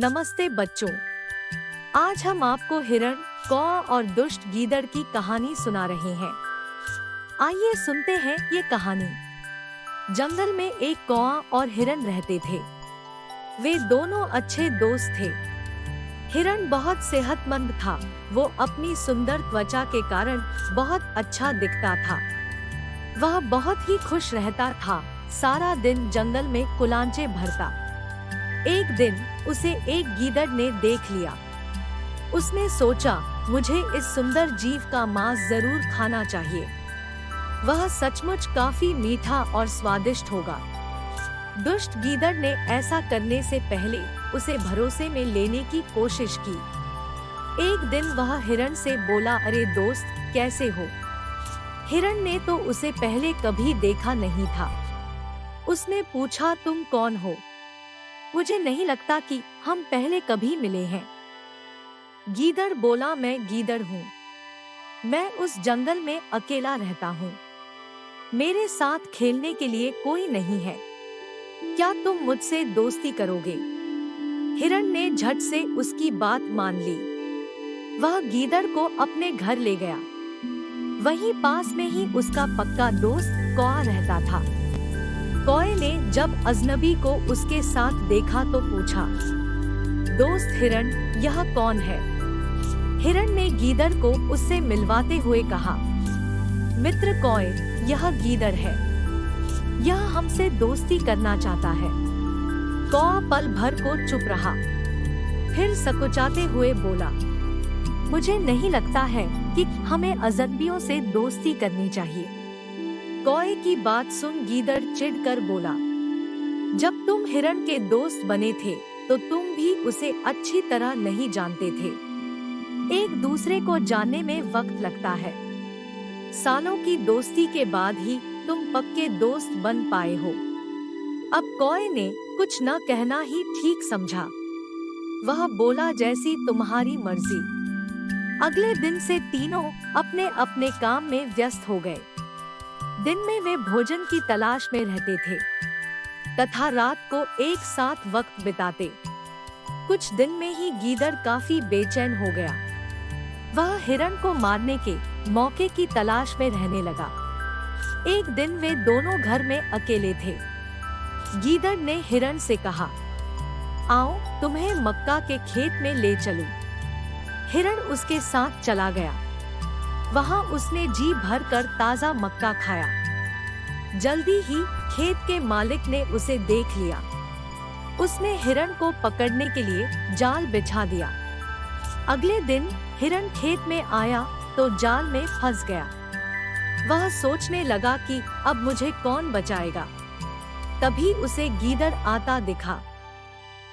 नमस्ते बच्चों, आज हम आपको हिरण, कौआ और दुष्ट गीदड़ की कहानी सुना रहे हैं। आइए सुनते हैं ये कहानी। जंगल में एक कौआ और हिरण रहते थे। वे दोनों अच्छे दोस्त थे। हिरण बहुत सेहतमंद था। वो अपनी सुंदर त्वचा के कारण बहुत अच्छा दिखता था। वह बहुत ही खुश रहता था, सारा दिन जंगल में कुलांचे भरता। एक दिन उसे एक गीदड़ ने देख लिया। उसने सोचा, मुझे इस सुंदर जीव का मांस जरूर खाना चाहिए। वह सचमुच काफी मीठा और स्वादिष्ट होगा। दुष्ट गीदड़ ने ऐसा करने से पहले उसे भरोसे में लेने की कोशिश की। एक दिन वह हिरण से बोला, अरे दोस्त, कैसे हो? हिरण ने तो उसे पहले कभी देखा नहीं था। उसने पूछा, तुम कौन हो? मुझे नहीं लगता कि हम पहले कभी मिले हैं। गीदड़ बोला, मैं गीदड़ हूँ। मैं उस जंगल में अकेला रहता हूँ। मेरे साथ खेलने के लिए कोई नहीं है। क्या तुम मुझसे दोस्ती करोगे? हिरण ने झट से उसकी बात मान ली। वह गीदड़ को अपने घर ले गया। वहीं पास में ही उसका पक्का दोस्त कौआ रहता था। कौए ने जब अजनबी को उसके साथ देखा तो पूछा, दोस्त हिरण, यह कौन है? हिरण ने गीदड़ को उससे मिलवाते हुए कहा, मित्र कौए, यह गीदड़ है। यह हमसे दोस्ती करना चाहता है। कौआ पल भर को चुप रहा, फिर सकुचाते हुए बोला, मुझे नहीं लगता है कि हमें अजनबियों से दोस्ती करनी चाहिए। कौए की बात सुन गीदड़ चिढ़कर बोला, जब तुम हिरण के दोस्त बने थे तो तुम भी उसे अच्छी तरह नहीं जानते थे। एक दूसरे को जानने में वक्त लगता है। सालों की दोस्ती के बाद ही तुम पक्के दोस्त बन पाए हो। अब कौए ने कुछ न कहना ही ठीक समझा। वह बोला, जैसी तुम्हारी मर्जी। अगले दिन से तीनों अपने अपने काम में व्यस्त हो गए। दिन में वे भोजन की तलाश में रहते थे तथा रात को एक साथ वक्त बिताते। कुछ दिन में ही गीदड़ काफी बेचैन हो गया। वह हिरण को मारने के मौके की तलाश में रहने लगा। एक दिन वे दोनों घर में अकेले थे। गीदड़ ने हिरण से कहा, आओ तुम्हें मक्का के खेत में ले चलूं। हिरण उसके साथ चला गया। वहां उसने जी भर कर ताजा मक्का खाया। जल्दी ही खेत के मालिक ने उसे देख लिया। उसने हिरण को पकड़ने के लिए जाल बिछा दिया। अगले दिन हिरण खेत में आया तो जाल में फंस गया। वह सोचने लगा कि अब मुझे कौन बचाएगा। तभी उसे गीदड़ आता दिखा।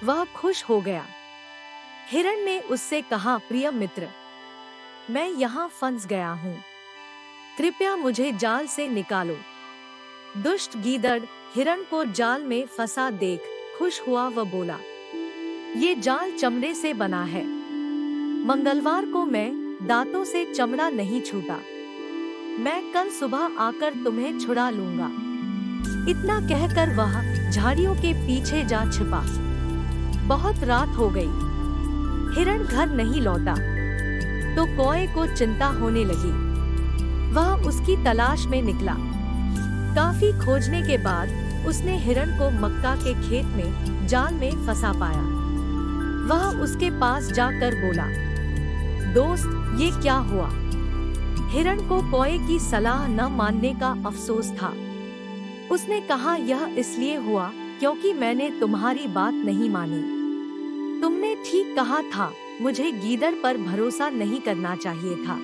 वह खुश हो गया। हिरण ने उससे कहा, प्रिय मित्र, मैं यहाँ फंस गया हूँ। कृपया मुझे जाल से निकालो। दुष्ट गीदड़ हिरण को जाल में फंसा देख खुश हुआ व बोला, ये जाल चमड़े से बना है। मंगलवार को मैं दांतों से चमड़ा नहीं छूता। मैं कल सुबह आकर तुम्हें छुड़ा लूंगा। इतना कहकर वह झाड़ियों के पीछे जा छिपा। बहुत रात हो गई। हिरण घर नहीं लौटा तो कौए को चिंता होने लगी। वह उसकी तलाश में निकला। काफी खोजने के बाद उसने हिरण को मक्का के खेत में जाल में फंसा पाया। वह उसके पास जाकर बोला, दोस्त, ये क्या हुआ? हिरण को कौए की सलाह न मानने का अफसोस था। उसने कहा, यह इसलिए हुआ क्योंकि मैंने तुम्हारी बात नहीं मानी। तुमने ठीक कहा था, मुझे गीदड़ पर भरोसा नहीं करना चाहिए था।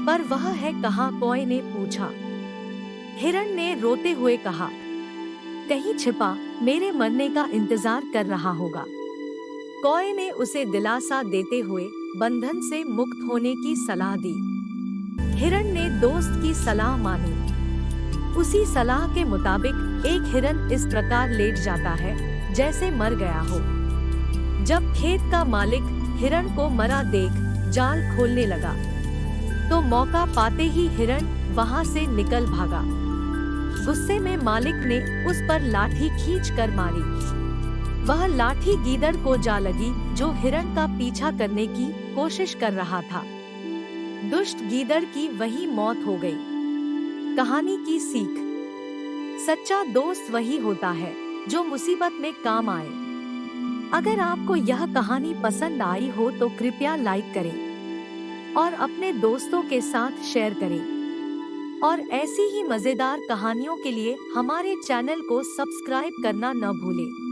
पर वह है कहाँ? कौए ने पूछा। हिरण ने रोते हुए कहा, कहीं छिपा मेरे मरने का इंतजार कर रहा होगा। कौए ने उसे दिलासा देते हुए बंधन से मुक्त होने की सलाह दी। हिरण ने दोस्त की सलाह मानी। उसी सलाह के मुताबिक एक हिरण इस प्रकार लेट जाता है जैसे मर गया हो। जब खेत का मालिक हिरण को मरा देख जाल खोलने लगा तो मौका पाते ही हिरण वहां से निकल भागा। गुस्से में मालिक ने उस पर लाठी खींच कर मारी। वह लाठी गीदड़ को जा लगी जो हिरण का पीछा करने की कोशिश कर रहा था। दुष्ट गीदड़ की वही मौत हो गई। कहानी की सीख। सच्चा दोस्त वही होता है जो मुसीबत में काम आए। अगर आपको यह कहानी पसंद आई हो तो कृपया लाइक करें और अपने दोस्तों के साथ शेयर करें। और ऐसी ही मजेदार कहानियों के लिए हमारे चैनल को सब्सक्राइब करना न भूलें।